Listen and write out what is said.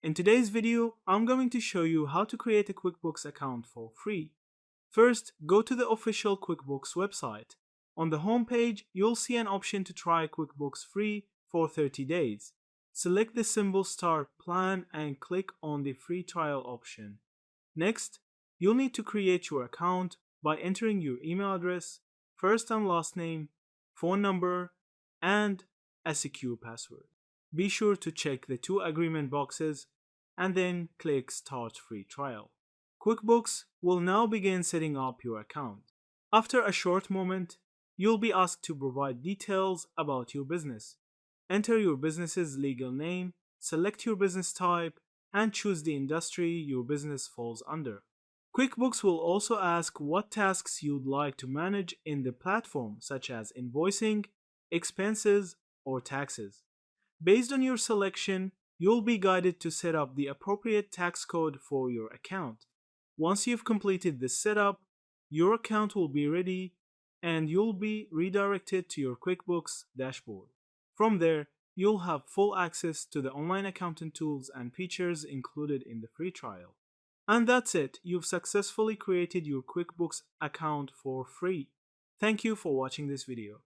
In today's video, I'm going to show you how to create a QuickBooks account for free. First, go to the official QuickBooks website. On the home page, you'll see an option to try QuickBooks free for 30 days. Select the symbol Start Plan and click on the free trial option. Next, you'll need to create your account by entering your email address, first and last name, phone number, and a secure password. Be sure to check the two agreement boxes and then click Start Free Trial. QuickBooks will now begin setting up your account. After a short moment, you'll be asked to provide details about your business. Enter your business's legal name, select your business type, and choose the industry your business falls under. QuickBooks will also ask what tasks you'd like to manage in the platform, such as invoicing, expenses, or taxes. Based on your selection, you'll be guided to set up the appropriate tax code for your account. Once you've completed this setup, your account will be ready and you'll be redirected to your QuickBooks dashboard. From there, you'll have full access to the online accounting tools and features included in the free trial. And that's it, you've successfully created your QuickBooks account for free. Thank you for watching this video.